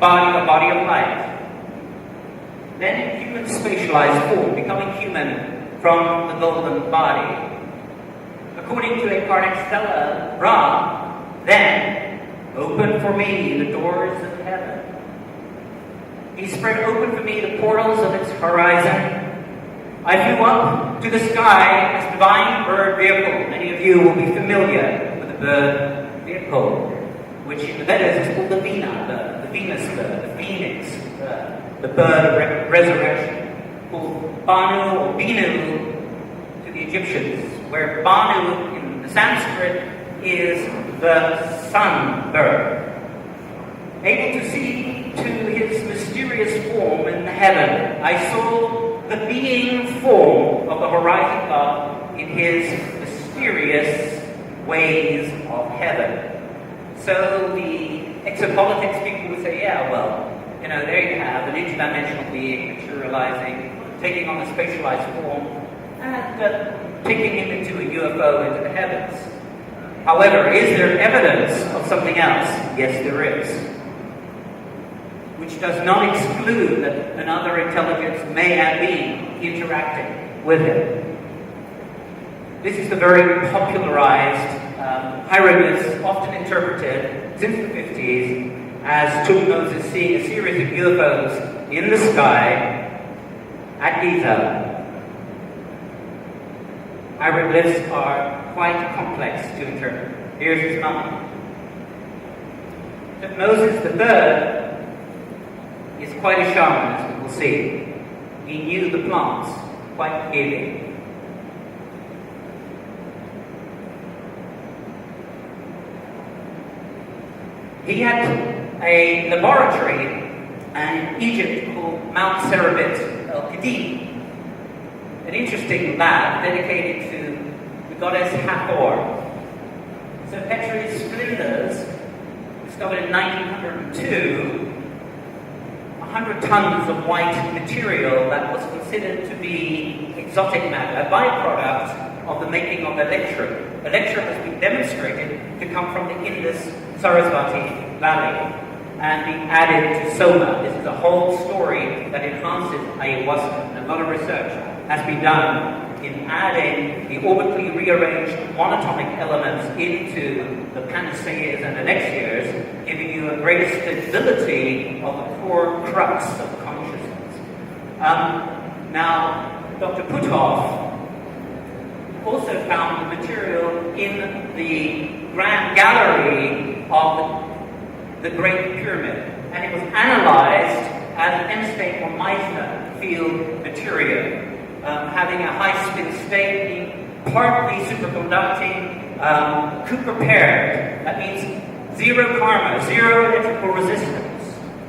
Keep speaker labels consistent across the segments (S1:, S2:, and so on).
S1: a body of light. Then human spatialized form, becoming human from the golden body. According to a Kardec Stella, Ra, then opened for me the doors of heaven. He spread open for me the portals of its horizon. I flew up to the sky as divine bird vehicle. Many of you will be familiar with the bird vehicle, which in the Vedas is called the Vina bird, the Venus bird, the Phoenix bird, the bird of resurrection, called Banu or Binu to the Egyptians, where Banu in the Sanskrit is the sun bird. Able to see to his mysterious form in the heaven, I saw the being form of the horizon God in his mysterious ways of heaven. So the exopolitics people would say, yeah, well, there you have an interdimensional being materializing, taking on a spatialized form, and taking him into a UFO into the heavens. However, is there evidence of something else? Yes, there is. Which does not exclude that another intelligence may have been interacting with him. This is the very popularized hieroglyphs, often interpreted since the 50s as Tutmosis seeing a series of UFOs in the sky at Giza. Hieroglyphs are quite complex to interpret. Here's his mummy. Tutmosis III is quite a shaman, as we will see. He knew the plants quite clearly. He had a laboratory in Egypt called Mount Serabit el-Qadim, an interesting lab dedicated to the goddess Hathor. So Petri's splendors, discovered in 1902, 100 tons of white material that was considered to be exotic matter, a byproduct of the making of electrum. Electrum has been demonstrated to come from the Indus-Sarasvati Valley and be added to soma. This is a whole story that enhances ayahuasca. And a lot of research has been done in adding the orbitally rearranged monatomic elements into the panaceas and elixirs, giving you a greater stability of the core crux of consciousness. Now, Dr. Puthoff also found the material in the Grand Gallery of the Great Pyramid, and it was analyzed as an M-state or Meissner field material. Having a high spin state, being partly superconducting, Cooper paired. That means zero karma, zero electrical resistance.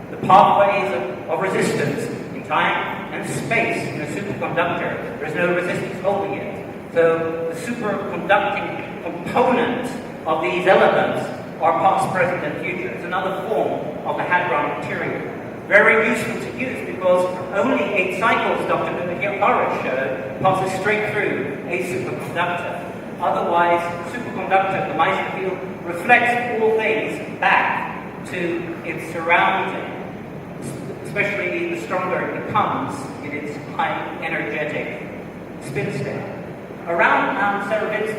S1: The pathways of resistance in time and space in a superconductor. There is no resistance holding it. So the superconducting component of these elements are past, present, and future. It's another form of the hadron material. Very useful to use because only 8 cycles, Dr. Horace showed, passes straight through a superconductor. Otherwise, superconductor, the Meissner field, reflects all things back to its surrounding, especially the stronger it becomes in its high energetic spin state. Around Mount Serabit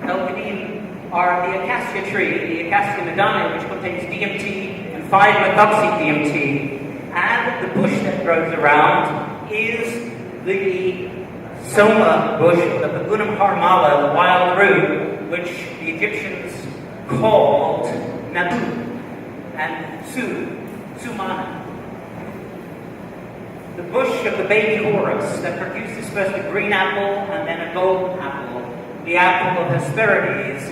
S1: el-Qadim are the acacia tree, the Acacia medana, which contains DMT and 5-methoxy-DMT. And the bush that grows around is the soma bush, the Pagunum Harmala, the wild root, which the Egyptians called Nabu and Sumana. The bush of the baby Horus that produces first a green apple and then a golden apple, the apple of Hesperides.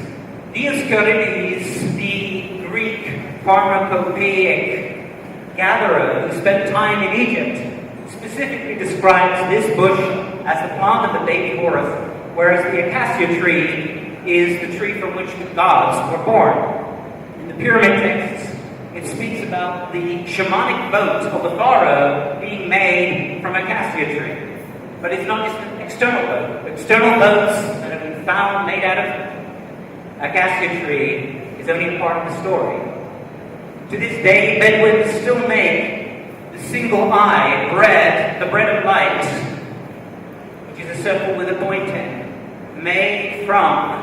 S1: Dioscorides, the Greek pharmacopoeic gatherer who spent time in Egypt, specifically describes this bush as the plant of the baby Horus, whereas the acacia tree is the tree from which the gods were born. In the pyramid texts, it speaks about the shamanic boat of the pharaoh being made from acacia tree. But it's not just an external boat. External boats that have been found made out of acacia tree is only a part of the story. To this day, Bedouins still make the single-eye bread, the bread of light, which is a circle with a point in, made from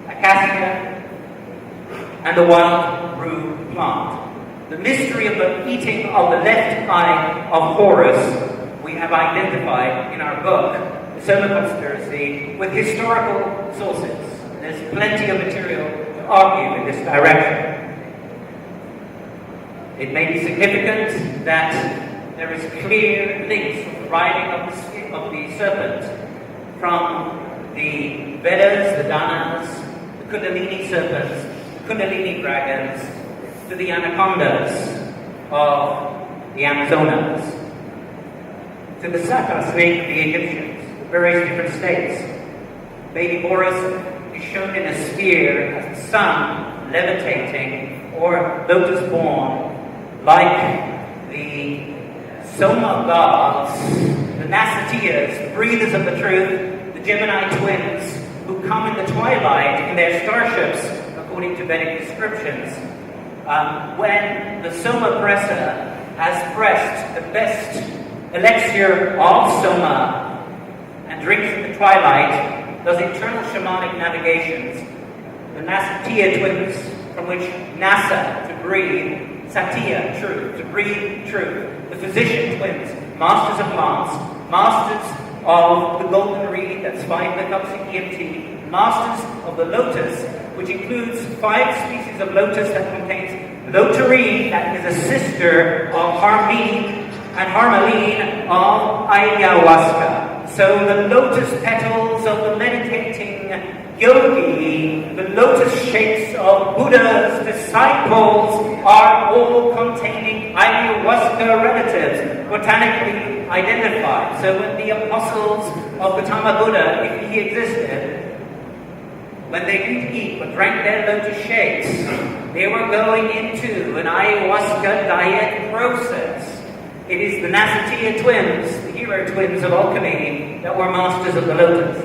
S1: acacia and the wild rue plant. The mystery of the eating of the left eye of Horus we have identified in our book, The Soma Conspiracy, with historical sources. There's plenty of material to argue in this direction. It may be significant that there is clear links from the writing of the serpent from the Vedas, the Danas, the Kundalini serpents, the Kundalini dragons, to the anacondas of the Amazonas, to the Saka snake of the Egyptians, the various different states. Baby Horus is shown in a sphere as the sun levitating or lotus born, like the Soma gods, the Nasatiyas, the breathers of the truth, the Gemini twins, who come in the twilight in their starships, according to Vedic descriptions. When the Soma presser has pressed the best elixir of Soma and drinks in the twilight, does internal shamanic navigations. The Nasatiya twins, from which Nasa, to breathe, Satya, truth, to breathe truth. The physician twins, masters of plants, masters of the golden reed, that's 5 hookups in EMT, masters of the lotus, which includes 5 species of lotus that contains lotarine, that is a sister of harmine, and harmaline of ayahuasca. So the lotus petals of the meditating yogi, the lotus shapes of Buddha's disciples are all containing ayahuasca relatives, botanically identified. So when the apostles of Gautama Buddha, if he existed, when they didn't eat but drank their lotus shapes, they were going into an ayahuasca diet process. It is the Nasatiya twins, the hero twins of alchemy, that were masters of the lotus.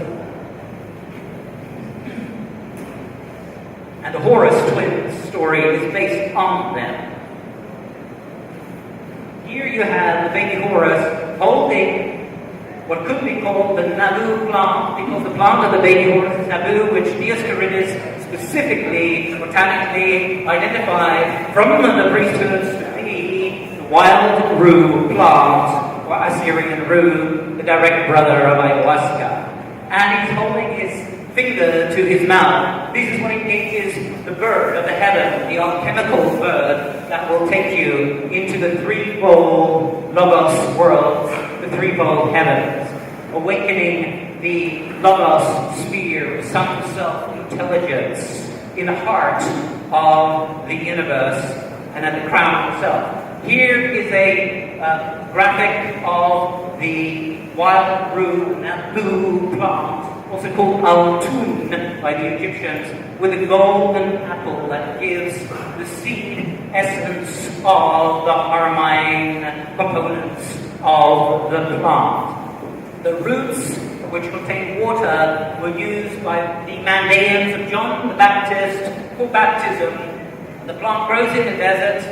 S1: And the Horus twins story is based on them. Here you have the baby Horus holding what could be called the Nabu plant, because the plant of the baby Horus is Nabu, which Dioscorides specifically, botanically identified from the priesthoods to be the wild rue plant, or Assyrian rue, the direct brother of ayahuasca. And he's holding his finger to his mouth. This is what engages the bird of the heaven, the alchemical bird that will take you into the threefold Logos worlds, the threefold heavens, awakening the Logos sphere, sun self-intelligence in the heart of the universe and at the crown itself. Here is a graphic of the wild rue Nabu plant, also called Altun by the Egyptians, with a golden apple that gives the seed essence of the harmine components of the plant. The roots, which contain water, were used by the Mandaeans of John the Baptist for baptism. The plant grows in the desert.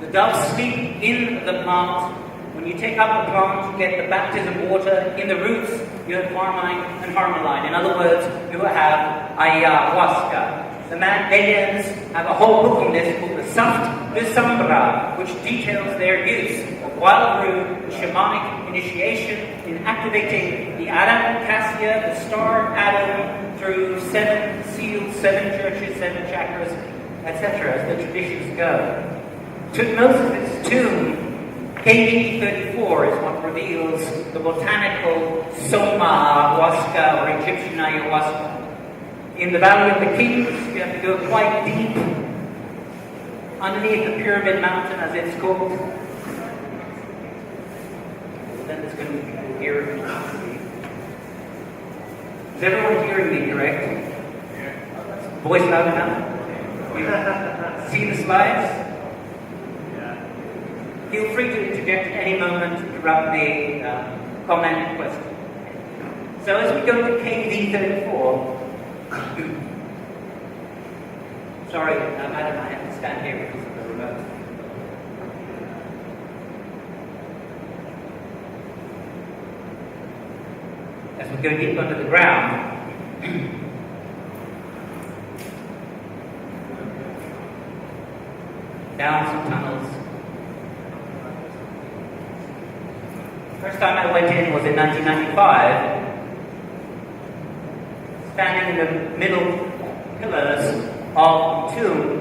S1: The doves sleep in the plant. When you take up the plant, you get the baptism water. In the roots, you have harmine and harmaline. In other words, you have ayahuasca. The Mandaeans have a whole book on this called the Saft de Sambra, which details their use of wild rue and shamanic initiation in activating the Adam Cassia, the star Adam, through 7 seals, 7 churches, 7 chakras, etc., as the traditions go. Tutmosis' tomb, KD 34, is what reveals the botanical Soma ayahuasca, or Egyptian ayahuasca. In the Valley of the Kings, you have to go quite deep, underneath the Pyramid Mountain, as it's called. Then there's going to be people here. Is everyone hearing me correct? Voice loud enough? You see the slides? Feel free to interject at any moment to interrupt the comment question. So as we go to KD 34, sorry, madam, I have to stand here because of the about. As we go deep under the ground, down some tunnels. First time I went in was in 1995. Standing in the middle pillars of the tomb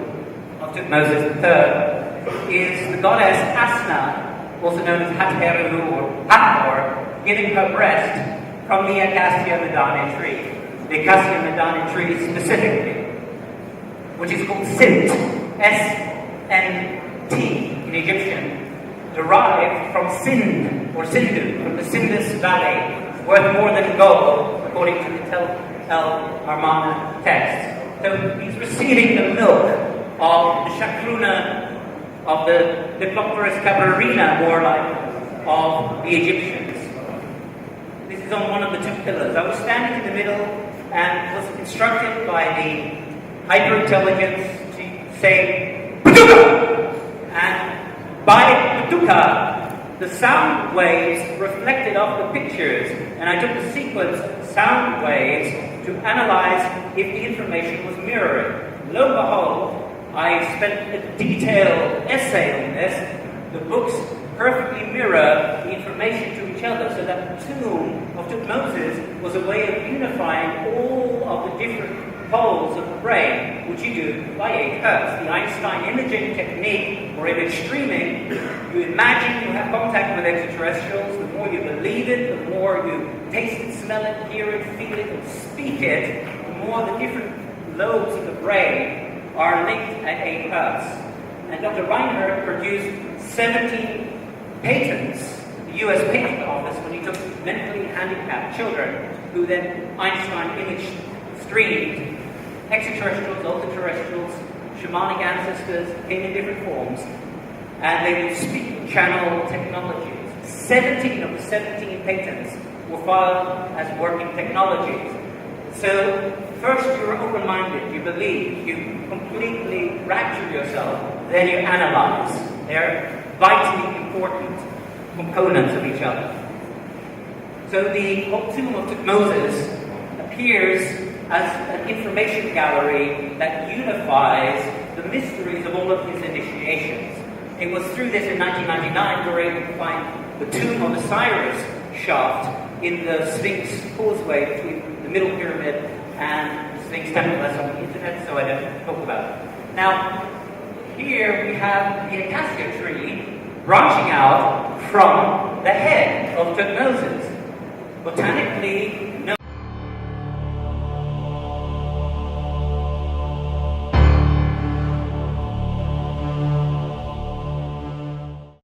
S1: of Tutmosis III is the goddess Asna, also known as Hateru or Hathor, giving her breast from the Acacia medane tree. The Acacia medane tree specifically, which is called Sint, S-N-T in Egyptian, derived from Sind or Sindhu, from the Sindus Valley, worth more than gold, according to the El Harmala text. So he's receiving the milk of the Shakruna, of the Diplopterus cabrina, more like, of the Egyptians. This is on one of the two pillars. I was standing in the middle and was instructed by the hyper-intelligence to say, Paduka! And by Paduka, the sound waves reflected off the pictures, and I took the sequence of sound waves to analyze if the information was mirroring. Lo and behold, I spent a detailed essay on this. The books perfectly mirror the information to each other, so that the tomb of Tutmosis was a way of unifying all of the different poles of the brain, which you do by 8 Hertz. The Einstein imaging technique, or image streaming, you imagine you have contact with extraterrestrials. The more you believe it, the more you taste it, smell it, hear it, feel it, and speak it, the more the different lobes of the brain are linked at 8 Hertz. And Dr. Reinhardt produced 17 patents, the US Patent Office, when he took mentally handicapped children, who then Einstein image streamed extraterrestrials, ultra-terrestrials, shamanic ancestors, came in different forms, and they would speak channel technologies. 17 of the 17 patents were filed as working technologies. So first you're open-minded, you believe, you completely rapture yourself, then you analyze. They're vitally important components of each other. So the tomb of Tutmosis appears as an information gallery that unifies the mysteries of all of his initiations. It was through this in 1999 we were able to find the tomb of Osiris shaft in the Sphinx causeway between the Middle Pyramid and the Sphinx Temple. That's on the internet, so I don't talk about it. Now, here we have the acacia tree branching out from the head of Tutmosis. Botanically,